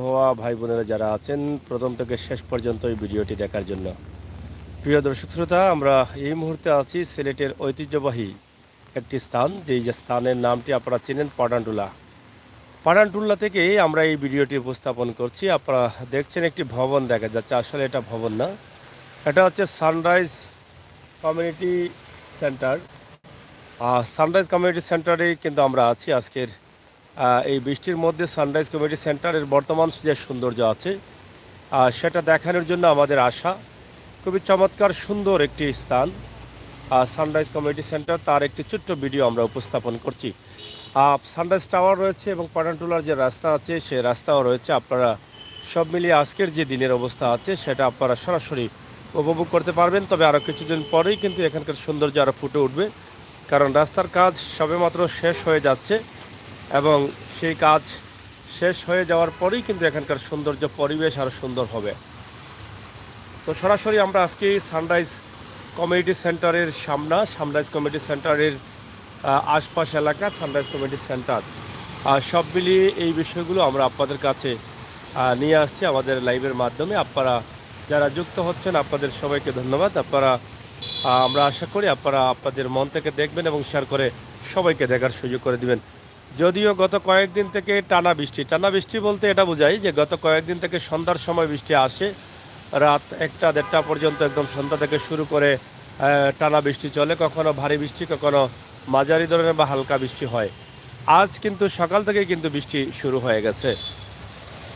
হওয়া ভাই বোনেরা যারা আছেন প্রথম থেকে শেষ পর্যন্ত এই ভিডিওটি দেখার জন্য। প্রিয় দর্শক শ্রোতা, আমরা এই মুহূর্তে আছি সিলেটের ঐতিহ্যবাহী একটি স্থান, যেই যে স্থানের নামটি আপনারা চেনেন, পাঠানটুলা। পাঠানটুলা থেকে আমরা এই ভিডিওটি উপস্থাপন করছি। আপনারা দেখছেন একটি ভবন দেখা যাচ্ছে, আসলে এটা ভবন না, এটা হচ্ছে Sunrise Community Centre. Sunrise Community সেন্টারেই কিন্তু আমরা আছি আজকের এই বৃষ্টির মধ্যে। সানরাইজ কমিউনিটি সেন্টারের বর্তমান যে সৌন্দর্য আছে সেটা দেখানোর জন্য আমাদের আশা। খুবই চমৎকার সুন্দর একটি স্থান সানরাইজ কমিউনিটি সেন্টার, তার একটি ছোট্ট ভিডিও আমরা উপস্থাপন করছি। সানরাইজ টাওয়ার রয়েছে এবং পাঠানটুলার যে রাস্তা আছে সেই রাস্তাও রয়েছে। আপনারা সব মিলিয়ে আজকের যে দিনের অবস্থা আছে সেটা আপনারা সরাসরি উপভোগ করতে পারবেন। তবে আরও কিছুদিন পরেই কিন্তু এখানকার সৌন্দর্য আরও ফুটে উঠবে, কারণ রাস্তার কাজ সবেমাত্র শেষ হয়ে যাচ্ছে এবং সেই কাজ শেষ হয়ে যাওয়ার পরেই কিন্তু এখানকার সৌন্দর্য পরিবেশ আরও সুন্দর হবে। তো সরাসরি আমরা আজকে সানরাইজ কমিউনিটি সেন্টারের সানরাইজ কমিউনিটি সেন্টারের আশপাশ এলাকা, সানরাইজ কমিউনিটি সেন্টার সব মিলিয়ে এই বিষয়গুলো আমরা আপনাদের কাছে নিয়ে আসছি আমাদের লাইভের মাধ্যমে। আপনারা যারা যুক্ত হচ্ছেন আপনাদের সবাইকে ধন্যবাদ। আমরা আশা করি আপনারা আপনাদের মন থেকে দেখবেন এবং শেয়ার করে সবাইকে দেখার সুযোগ করে দিবেন। যদিও গত কয়েকদিন থেকে টানা বৃষ্টি বলতে এটা বোঝায় যে গত কয়েকদিন থেকে সন্ধ্যার সময় বৃষ্টি আসে, রাত 1টা-1.5টা পর্যন্ত একদম সন্ধ্যা থেকে শুরু করে টানা বৃষ্টি চলে, কখনো ভারী বৃষ্টি, কখনো মাঝারি ধরনের বা হালকা বৃষ্টি হয়। আজ কিন্তু সকাল থেকেই কিন্তু বৃষ্টি শুরু হয়ে গেছে।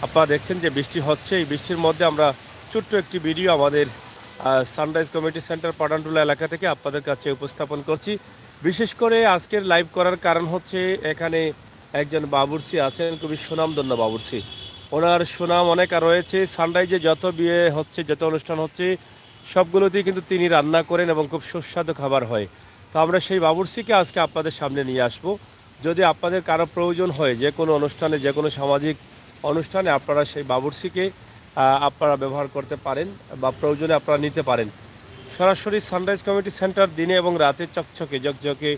আপনারা দেখছেন যে বৃষ্টি হচ্ছে। এই বৃষ্টির মধ্যে আমরা ছোট্ট একটি ভিডিও আমাদের সানরাইজ কমিউনিটি সেন্টার পাঠানটুলা এলাকা থেকে আপনাদের কাছে উপস্থাপন করছি। বিশেষ করে আজকের লাইভ করার কারণ হচ্ছে এখানে একজন বাবুর্চি আছেন, খুবই সুনামধন্য বাবুর্চি। ওনার সুনাম অনেক রয়েছে। সানরাইজে যত বিয়ে হচ্ছে, যত অনুষ্ঠান হচ্ছে, সবগুলোতেই কিন্তু তিনি রান্না করেন এবং খুব সুস্বাদু খাবার হয়। তো আমরা সেই বাবুর্চিকে আজকে আপনাদের সামনে নিয়ে আসব। যদি আপনাদের কারো প্রয়োজন হয় যে কোনো অনুষ্ঠানে, যে কোনো সামাজিক অনুষ্ঠানে, আপনারা সেই বাবুর্চিকে আপনারা ব্যবহার করতে পারেন বা প্রয়োজনে আপনারা নিতে পারেন। সরাসরি সানরাইজ কমিউনিটি সেন্টার দিনে এবং রাতে চকচকে ঝকঝকে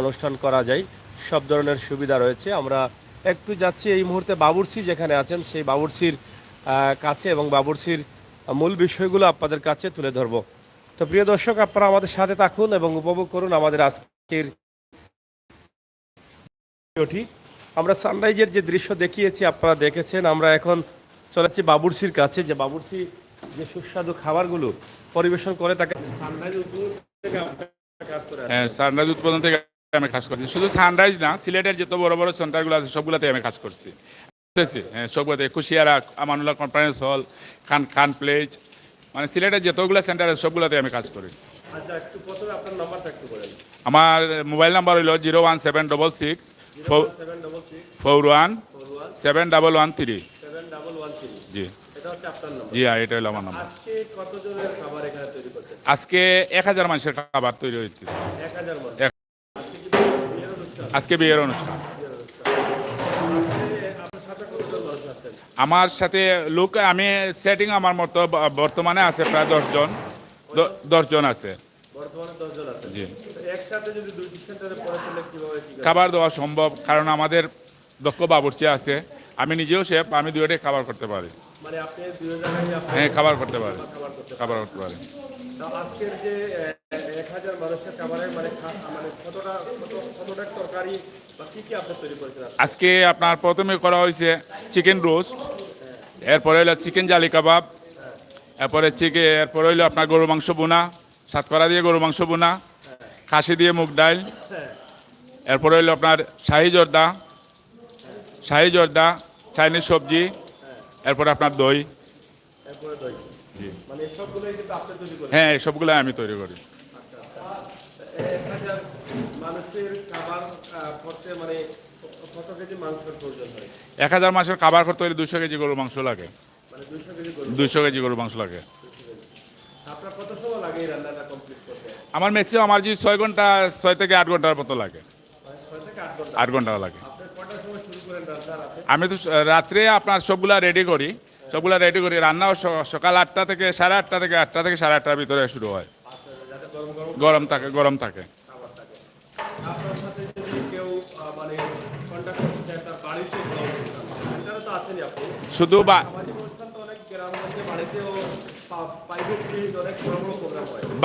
অনুষ্ঠান করা যায়, সব ধরনের সুবিধা রয়েছে। আমরা একটু যাচ্ছি এই মুহূর্তে বাবুর্চি যেখানে আছেন সেই বাবুর্চির কাছে এবং বাবুর্চির মূল বিষয়গুলো আপনাদের কাছে তুলে ধরব। তো প্রিয় দর্শক, আপনারা আমাদের সাথে থাকুন এবং উপভোগ করুন আমাদের আজকের ভিডিওটি। আমরা সানরাইজের যে দৃশ্য দেখিয়েছি আপনারা দেখেছেন। আমরা এখন চলে যাচ্ছি বাবুর্চির কাছে, যে বাবুর্চি যে সুস্বাদু খাবারগুলো পরিবেশন করে তাকে সানরাইজ উৎপাদন থেকে আমি কাজ করছি। শুধু সানরাইজ না, সিলেটের যত বড় বড় সেন্টারগুলো আছে সবগুলোতে আমি কাজ করছি। সবগুলোতে কুশিয়ারা, আমানুল্লাহ কনফারেন্স হল, খান প্লেজ, মানে সিলেটের যতগুলো সেন্টার আছে সবগুলোতে আমি কাজ করি। আমার মোবাইল নাম্বার হইল 01766417113। জি জি, এটা হলো আমার নাম্বার। আজকে 1000 মানুষের খাবার তৈরি হইতেছে। আজকে বিয়ের অনুষ্ঠান। আমার সাথে লোক, আমি সেটিং আমার মতো বর্তমানে আছে প্রায় 10 জন আছে। জি, খাবার দেওয়া সম্ভব, কারণ আমাদের দক্ষ বাবুর্চি আছে। আমি নিজেও শেফ, আমি দুইটাই খাবার করতে পারি। হ্যাঁ, খাবার করতে পারি। আজকে আপনার প্রথমে করা হয়েছে চিকেন রোস্ট, এরপরে হইলো চিকেন জালি কাবাব, এরপরে হইলো আপনার গরু মাংস বোনা, সাতকরা দিয়ে গরু মাংস বোনা, খাসি দিয়ে মুগ ডাল, এরপরে হইলো আপনার শাহি জর্দা, চাইনিজ সবজি, এরপরে আপনার দই। হ্যাঁ, সবগুলো আমি তৈরি করি। 1000 মাংসের খাবার করতে হলে 200 কেজি গরুর মাংস লাগে। 200 কেজি গরুর মাংস লাগে। আমার ম্যাক্সিমাম, আমার যে 6 থেকে 8 ঘন্টার মতো লাগে। 8 ঘন্টা লাগে। আমি তো রাত্রে আপনার সবগুলা রেডি করি। রান্নাও সকাল 8টা থেকে 8:30 থেকে 8টা থেকে 8:30টার ভিতরে শুরু হয়। গরম থাকে। শুধু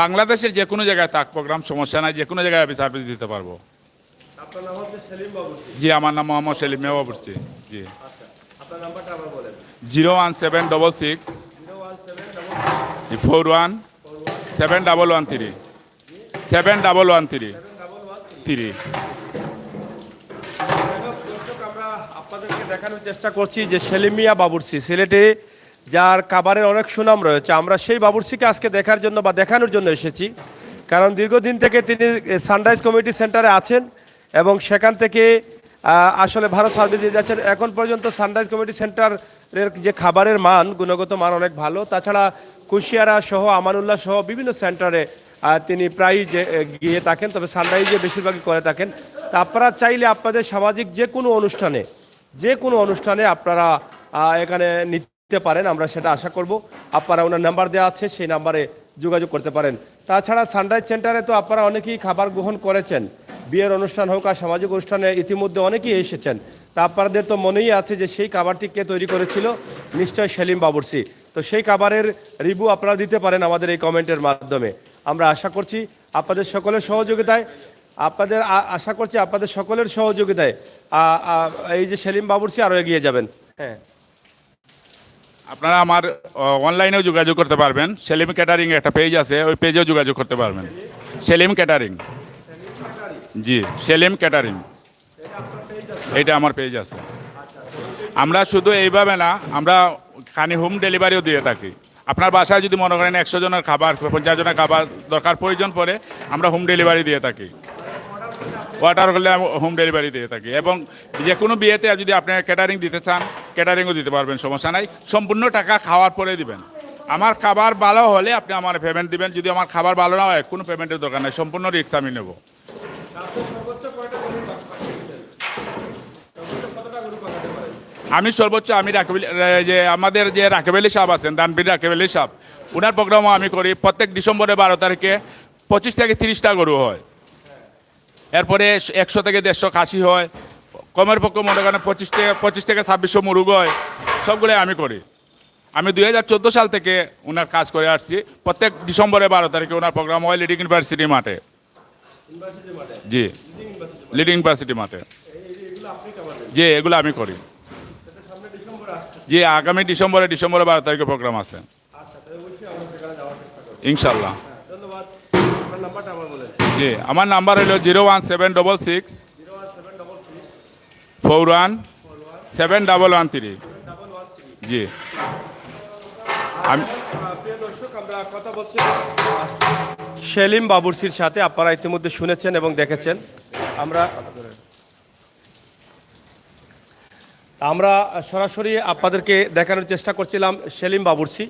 বাংলাদেশের যে কোনো জায়গায় তাক প্রোগ্রাম সমস্যা নাই, যে কোনো জায়গায় আমি সার্ভিস দিতে পারবো। জি, আমার নাম মোহাম্মদ সেলিম বাবুর্চি। জি, 01766 41 7113 আমরা আপনাদেরকে দেখানোর চেষ্টা করছি যে সেলিম মিয়া বাবুর্চি সিলেটে যার খাবারের অনেক সুনাম রয়েছে। আমরা সেই বাবুর্চিকে আজকে দেখার জন্য বা দেখানোর জন্য এসেছি, কারণ দীর্ঘদিন থেকে তিনি সানরাইজ কমিউনিটি সেন্টারে আছেন এবং সেখান থেকে আসলে ভালো সার্ভিস দিয়ে যাচ্ছেন। এখন পর্যন্ত সানরাইজ কমিউনিটি সেন্টারের যে খাবারের মান, গুণগত মান অনেক ভালো। তাছাড়া কুশিয়ারা সহ আমানুল্লাহ সহ বিভিন্ন সেন্টারে তিনি প্রায়ই গিয়ে থাকেন, তবে সানরাইজে বেশিরভাগই করে থাকেন। তা আপনারা চাইলে আপনাদের সামাজিক যে কোনো অনুষ্ঠানে আপনারা এখানে নিতে পারেন, আমরা সেটা আশা করব। আপনারা ওনার নাম্বার দেওয়া আছে, সেই নাম্বারে যোগাযোগ করতে পারেন। তাছাড়া সানরাইজ সেন্টারে তো আপনারা অনেকেই খাবার গ্রহণ করেছেন, বিয়ের অনুষ্ঠান হোক আর সামাজিক অনুষ্ঠানে ইতিমধ্যে অনেকেই এসেছেন। তা আপনাদের তো মনেই আছে যে সেই খাবারটি কে তৈরি করেছিল, নিশ্চয় সেলিম বাবুর্চি। তো সেই খাবারের রিভিউ আপনারা দিতে পারেন আমাদের এই কমেন্টের মাধ্যমে। আমরা আশা করছি আপনাদের সকলের সহযোগিতায় এই যে সেলিম বাবুর্চি আরও এগিয়ে যাবেন। হ্যাঁ, আপনারা আমার অনলাইনেও যোগাযোগ করতে পারবেন। সেলিম ক্যাটারিং একটা পেজ আছে, ওই পেজেও যোগাযোগ করতে পারবেন। সেলিম ক্যাটারিং, জি, সেলিম ক্যাটারিং, এইটা আমার পেজ আছে। আমরা শুধু এইভাবে না, আমরা খানি হোম ডেলিভারিও দিয়ে থাকি। আপনার বাসায় যদি মনে করেন 100 জনের খাবার, 50 জনের খাবার দরকার প্রয়োজন পড়ে, আমরা হোম ডেলিভারি দিয়ে থাকি। অর্ডার করলে হোম ডেলিভারি দিয়ে থাকি। এবং যে কোনো বিয়েতে যদি আপনি ক্যাটারিং দিতে চান, ক্যাটারিংও দিতে পারবেন, সমস্যা নাই। সম্পূর্ণ টাকা খাওয়ার পরে দিবেন। আমার খাবার ভালো হলে আপনি আমার পেমেন্ট দিবেন। যদি আমার খাবার ভালো না হয়, কোনো পেমেন্টের দরকার নেই, সম্পূর্ণ রিস্ক আমি নেব। আমি সর্বোচ্চ যে আমাদের যে রাকিব আলী সাহেব আছেন, দানবীর রাকিব আলী সাহেব, ওনার প্রোগ্রামও আমি করি। প্রত্যেক ডিসেম্বরের 12 তারিখে 25 থেকে 30টা গরু হয়। এরপরে 100 থেকে 150 খাসি হয়। কমের পক্ষে মনে করেন 25 থেকে 2600 মুরগ হয়। সবগুলো আমি করি। আমি 2014 সাল থেকে ওনার কাজ করে আসছি। প্রত্যেক ডিসেম্বরের 12 তারিখে ওনার প্রোগ্রাম হয় লিডিং ইউনিভার্সিটি মাঠে। জি, লিডিং ইউনিভার্সিটি মাঠে। জি, এগুলো আমি করি। জি, আগামী ডিসেম্বরে 12 তারিখে প্রোগ্রাম আছে ইনশাল্লাহ। জি, আমার নাম্বার হলো 01766 41 7113। জি, আমরা কথা বলছি সেলিম বাবুর্চির সাথে। আপনারা ইতিমধ্যে শুনেছেন এবং দেখেছেন। আমরা সরাসরি আপনাদেরকে দেখানোর চেষ্টা করছিলাম সেলিম বাবুর্চি।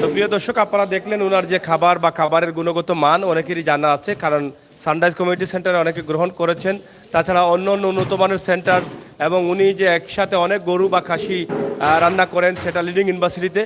তো প্রিয় দর্শক, আপনারা দেখলেন ওনার যে খাবার বা খাবারের গুণগত মান অনেকেরই জানা আছে, কারণ সানরাইজ কমিউনিটি সেন্টারে অনেকে গ্রহণ করেছেন। তাছাড়া অন্য উন্নত মানের সেন্টার, এবং উনি যে একসাথে অনেক গরু বা খাসি রান্না করেন, সেটা লিডিং ইউনিভার্সিটিতে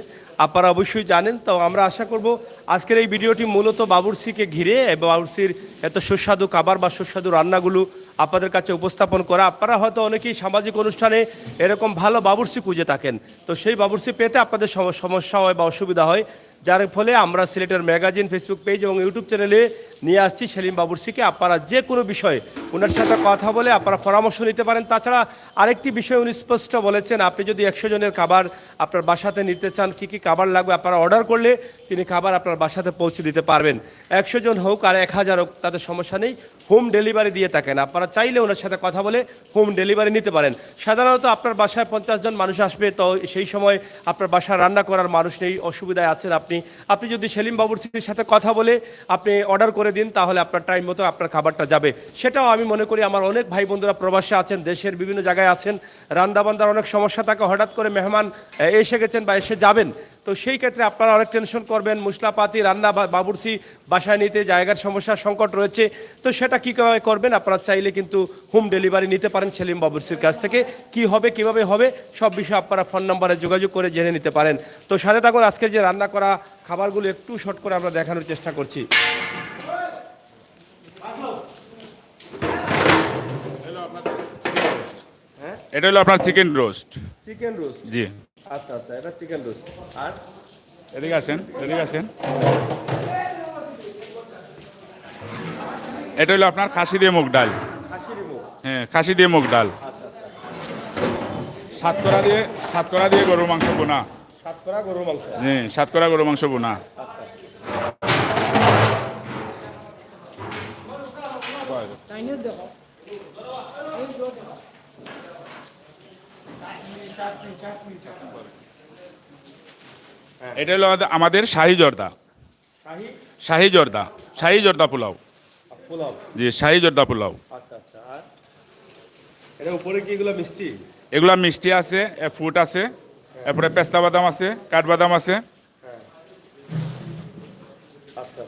আপনারা অবশ্যই জানেন। তো আমরা আশা করব আজকের এই ভিডিওটি মূলত বাবুর্চিকে ঘিরে এবং বাবুর্চির এত সুস্বাদু খাবার বা সুস্বাদু রান্নাগুলো আপনাদের কাছে উপস্থাপন করা। আপনারা হয়তো অনেকেই সামাজিক অনুষ্ঠানে এরকম ভালো বাবুর্চি খুঁজে থাকেন, তো সেই বাবুর্চি পেতে আপনাদের সমস্যা হয় বা অসুবিধা হয়, যার ফলে আমরা সিলেটের ম্যাগাজিন, ফেসবুক পেজ এবং ইউটিউব চ্যানেলে নিয়ে আসছি সেলিম বাবুর্চিকে। আপনারা যে কোনো বিষয়ে ওনার সাথে কথা বলে আপনারা পরামর্শ নিতে পারেন। তাছাড়া আরেকটি বিষয় উনি স্পষ্ট বলেছেন, আপনি যদি 100 জনের খাবার আপনার বাসাতে নিতে চান, কী কী খাবার লাগবে আপনারা অর্ডার করলে তিনি খাবার আপনার বাসাতে পৌঁছে দিতে পারবেন। 100 জন হোক আর 1000 হোক, তাদের সমস্যা নেই, হোম ডেলিভারি দিয়ে থাকেন। আপনারা চাইলে ওনার সাথে কথা বলে হোম ডেলিভারি নিতে পারেন। সাধারণত আপনার বাসায় 50 জন মানুষ আসবে, তো সেই সময় আপনার বাসায় রান্না করার মানুষ নেই, অসুবিধায় আছেন আপনি যদি সেলিম বাবুর্চির সাথে কথা বলে আপনি অর্ডার করে দিন, তাহলে আপনার টাইম মতো আপনার খাবারটা যাবে। সেটাও আমি মনে করি আমার অনেক ভাই বন্ধুরা প্রবাসে আছেন, দেশের বিভিন্ন জায়গায় আছেন, রান্নাবান্নার অনেক সমস্যা থাকে, হঠাৎ করে মেহমান এসে গেছেন বা এসে যাবেন, তো সেই ক্ষেত্রে আপনারা অনেক টেনশন করবেন। মশলাপাতি রান্না বাবুর্চি বাসায় নিতে জায়গার সমস্যা সংকট রয়েছে, তো সেটা কীভাবে করবেন? আপনারা চাইলে কিন্তু হোম ডেলিভারি নিতে পারেন সেলিম বাবুর্চির কাছ থেকে। কি হবে, কিভাবে হবে, সব বিষয়ে আপনারা ফোন নম্বরে যোগাযোগ করে জেনে নিতে পারেন। তো সাথে থাকুন, আজকের যে রান্না করা খাবারগুলো একটু শর্ট করে আমরা দেখানোর চেষ্টা করছি। এটা হলো আপনার চিকেন রোস্ট। চিকেন রোস্ট, জি, আচ্ছা আচ্ছা, এটা চিকেন রোস্ট। আর এদিকে আসেন, এদিকে আসেন। এটা হলো আপনার খাসি দিয়ে মুগ ডাল। খাসির মুখ। হ্যাঁ, খাসি দিয়ে মুগ ডাল। আচ্ছা আচ্ছা। সাতকরা দিয়ে গরুর মাংস বোনা। সাতকরা গরুর মাংস। হ্যাঁ, সাতকরা গরুর মাংস বোনা। আচ্ছা। এটা হলো আমাদের শাহি জর্দা। শাহি শাহি জর্দা পোলাও। পোলাও। জি, শাহি জর্দা পোলাও। আচ্ছা আচ্ছা। আর এটা উপরে কি এগুলো মিষ্টি? এগুলা মিষ্টি আছে, ফুট আছে, এরপরে পেস্তা বাদাম আছে, কাঠবাদাম আছে। আচ্ছা।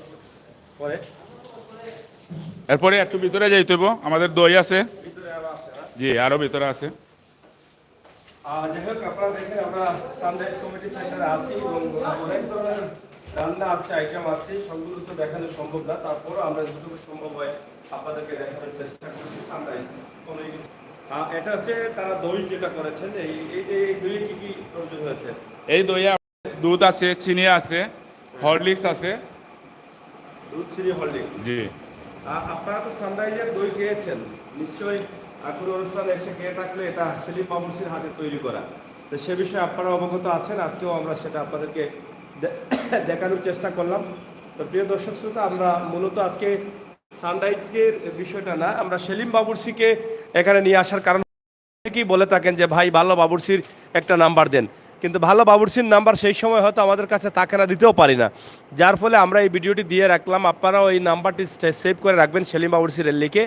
পরে এরপরে একটু ভিতরে যাইতে হইব, আমাদের দই আছে। ভিতরে আরো আছে না? জি, আরো ভিতরে আছে। যাই হোক, আপনারা দেখেন আমরা সানরাইজ কমিটি সেন্টারে আছি এবং অনেক ধরনের রান্না আছে, আইটেম আছে, সবগুলো তো দেখানো সম্ভব না। তারপরও আমরা যতটুকু সম্ভব হয় আপনাদেরকে দেখানোর চেষ্টা করছি সানরাইজ কমিটি। এটা হচ্ছে তারা দই যেটা করেছেন, এই দইয়ে কি কি প্রয়োজন হয়েছে? এই দইয়ে দুধ আছে, চিনি আছে, হরলিক্স আছে। দুধ, চিনি, হরলিক্স। জি। আপনারা তো সানরাইজের দই খেয়েছেন নিশ্চয়ই, কোনো অনুষ্ঠানে এসে খেয়ে থাকলে এটা সেলিম বাবুর্চির হাতে তৈরি করা। তো সে বিষয়ে আপনারা অবগত আছেন, আজকেও আমরা সেটা আপনাদেরকে দেখানোর চেষ্টা করলাম। তো প্রিয় দর্শক শ্রোতা, আমরা মূলত আজকে সানরাইজের বিষয়টা না, আমরা সেলিম বাবুর্চিকে এখানে নিয়ে আসার কারণ অনেকেই বলে থাকেন যে ভাই ভালো বাবুর্চির একটা নাম্বার দেন, কিন্তু ভালো বাবুর্চির নাম্বার সেই সময় হয়তো আমাদের কাছে থাকে না, দিতেও পারি না। যার ফলে আমরা এই ভিডিওটি দিয়ে রাখলাম, আপনারাও এই নাম্বারটি সেভ করে রাখবেন সেলিম বাবুর্চির লিখে।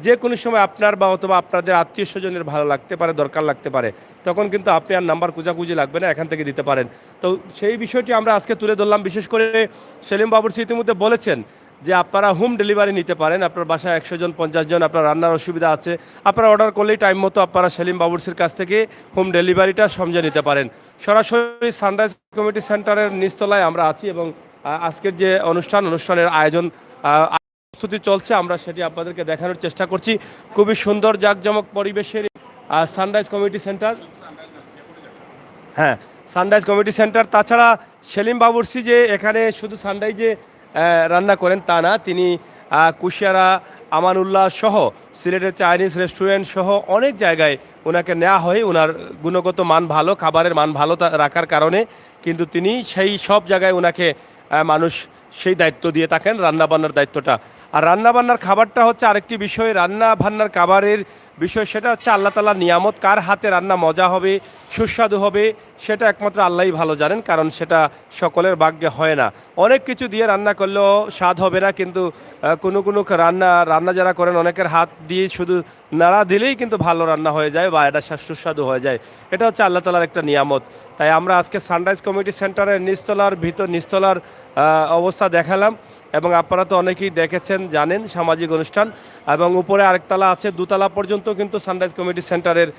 যে কোনো সময় আপনার বা অথবা আপনাদের আত্মীয় স্বজনের ভালো লাগতে পারে, দরকার লাগতে পারে, তখন কিন্তু আপনি আর নাম্বার খোঁজাখুঁজি লাগবে না, এখান থেকে দিতে পারেন। তো সেই বিষয়টি আমরা আজকে তুলে ধরলাম। বিশেষ করে সেলিম বাবুর্চি ইতিমধ্যে বলেছেন যে আপনারা হোম ডেলিভারি নিতে পারেন। আপনার বাসায় 100 জন 50 জন আপনার রান্নার অসুবিধা আছে, আপনারা অর্ডার করলেই টাইম মতো আপনারা সেলিম বাবুর্চির কাছ থেকে হোম ডেলিভারিটা সমঝে নিতে পারেন। সরাসরি সানরাইজ কমিটি সেন্টারের নিচতলায় আমরা আছি এবং আজকের যে অনুষ্ঠানের আয়োজন প্রস্তুতি চলছে, আমরা সেটি আপনাদেরকে দেখানোর চেষ্টা করছি। খুবই সুন্দর জাঁকজমক পরিবেশের সানরাইজ কমিটি সেন্টার। হ্যাঁ, সানরাইজ কমিটি সেন্টার। তাছাড়া সেলিম বাবুর্চি যে এখানে শুধু সানরাইজে রান্না করেন তা না, তিনি কুশিয়ারা, আমানুল্লাহ সহ সিলেটের চাইনিজ রেস্টুরেন্ট সহ অনেক জায়গায় ওনাকে নেওয়া হয়। ওনার গুণগত মান ভালো, খাবারের মান ভালো রাখার কারণে কিন্তু তিনি সেই সব জায়গায় ওনাকে মানুষ সেই দায়িত্ব দিয়ে থাকেন, রান্নাবান্নার দায়িত্বটা। আর রান্নাবান্নার খাবারটা হচ্ছে আরেকটি বিষয়, রান্না বান্নার খাবারের বিষয়, সেটা হচ্ছে আল্লাহ তাআলার নিয়ামত। কার হাতে রান্না মজা হবে, সুস্বাদু হবে, সেটা একমাত্র আল্লাহই ভালো জানেন, কারণ সেটা সকলের ভাগ্যে হয় না। অনেক কিছু দিয়ে রান্না করলেও স্বাদ হবে না, কিন্তু কোনো রান্না যারা করেন অনেকের হাত দিয়ে শুধু নাড়া দিলেই কিন্তু ভালো রান্না হয়ে যায় বা এটা সুস্বাদু হয়ে যায়। এটা হচ্ছে আল্লাহ তাআলার একটা নিয়ামত। তাই আমরা আজকে সানরাইজ কমিটি সেন্টারের নিচতলার অবস্থা দেখালাম এবং আপনারা তো অনেকেই দেখেছেন, জানেন, সামাজিক অনুষ্ঠান। এবং উপরে আরেকতলা আছে, দোতলা পর্যন্ত কিন্তু সানরাইজ কমিটি সেন্টারের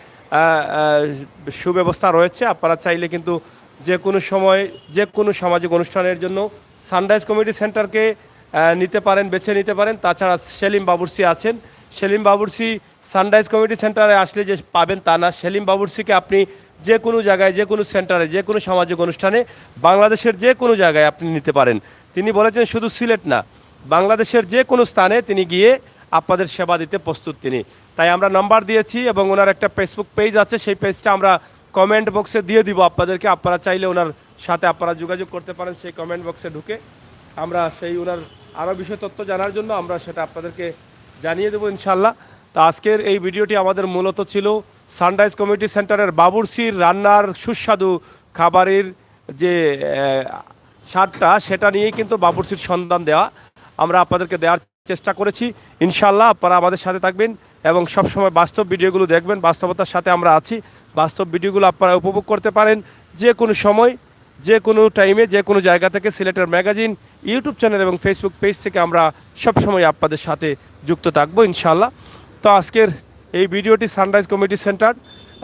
সুব্যবস্থা রয়েছে। আপনারা চাইলে কিন্তু যে কোনো সময় যে কোনো সামাজিক অনুষ্ঠানের জন্য সানরাইজ কমিটি সেন্টারকে বেছে নিতে পারেন। তাছাড়া সেলিম বাবুর্চি আছেন, সেলিম বাবুর্চি সানরাইজ কমিটি সেন্টারে আসলে যে পাবেন তা না, সেলিম বাবুর্চিকে আপনি যে কোনো জায়গায়, যে কোনো সেন্টারে, যে কোনো সামাজিক অনুষ্ঠানে বাংলাদেশের যে কোনো জায়গায় আপনি নিতে পারেন। তিনি বলেছেন শুধু সিলেট না, বাংলাদেশের যে কোনো স্থানে তিনি গিয়ে আপনাদের সেবা দিতে প্রস্তুত তিনি। তাই আমরা নাম্বার দিয়েছি এবং ওনার একটা ফেসবুক পেজ আছে, সেই পেজটা আমরা কমেন্ট বক্সে দিয়ে দিব আপনাদেরকে। আপনারা চাইলে ওনার সাথে আপনারা যোগাযোগ করতে পারেন সেই কমেন্ট বক্সে ঢুকে। আমরা সেই ওনার আরও বিষয় তথ্য জানার জন্য আমরা সেটা আপনাদেরকে জানিয়ে দেবো ইনশাল্লাহ। তো আজকের এই ভিডিওটি আমাদের মূলত ছিল সানরাইজ কমিটি সেন্টারের বাবুর্চির রান্নার সুস্বাদু খাবারের যে স্বাদটা, সেটা নিয়েই কিন্তু বাবুর্চির সন্ধান দেওয়া আমরা আপনাদেরকে দেওয়ার চেষ্টা করেছি। ইনশাল্লাহ আপনারা আমাদের সাথে থাকবেন এবং সবসময় বাস্তব ভিডিওগুলো দেখবেন। বাস্তবতার সাথে আমরা আছি, বাস্তব ভিডিওগুলো আপনারা উপভোগ করতে পারেন যে কোনো সময়, যে কোনো টাইমে, যে কোনো জায়গা থেকে। সিলেটের ম্যাগাজিন ইউটিউব চ্যানেল এবং ফেসবুক পেজ থেকে আমরা সবসময় আপনাদের সাথে যুক্ত থাকবো ইনশাল্লাহ। তো আজকের এই ভিডিওটি সানরাইজ কমিটি সেন্টার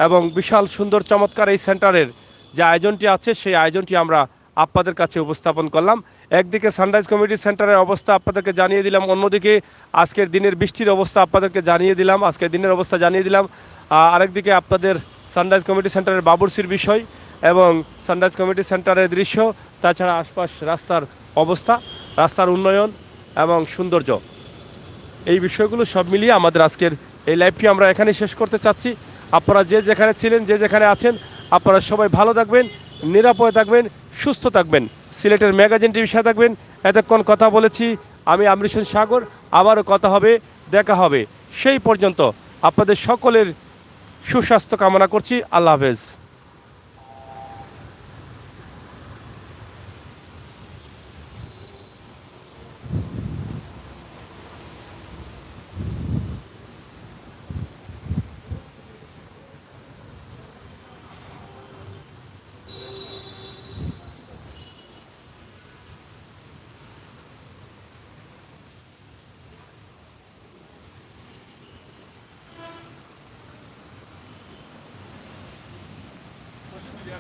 এবং বিশাল সুন্দর চমৎকার এই সেন্টারের যে আয়োজনটি আছে, সেই আয়োজনটি আমরা আপনাদের কাছে উপস্থাপন করলাম। একদিকে সানরাইজ কমিটি সেন্টারের অবস্থা আপনাদেরকে জানিয়ে দিলাম, অন্যদিকে আজকের দিনের বৃষ্টির অবস্থা আপনাদেরকে জানিয়ে দিলাম, আজকের দিনের অবস্থা জানিয়ে দিলাম। আরেকদিকে আপনাদের সানরাইজ কমিটি সেন্টারের বাবুর্চির বিষয় এবং সানরাইজ কমিউনিটি সেন্টারের দৃশ্য, তাছাড়া আশপাশ রাস্তার অবস্থা, রাস্তার উন্নয়ন এবং সৌন্দর্য, এই বিষয়গুলো সব মিলিয়ে আমাদের আজকের এই লাইভটি আমরা এখানেই শেষ করতে চাচ্ছি। আপনারা যে যেখানে ছিলেন, যে যেখানে আছেন, আপনারা সবাই ভালো থাকবেন, নিরাপদে থাকবেন, সুস্থ থাকবেন, সিলেটের ম্যাগাজিন টিভির সাথে থাকবেন। এতক্ষণ কথা বলেছি আমি আমর হোসেন সাগর। আবারও কথা হবে, দেখা হবে। সেই পর্যন্ত আপনাদের সকলের সুস্বাস্থ্য কামনা করছি। আল্লাহ হাফেজ।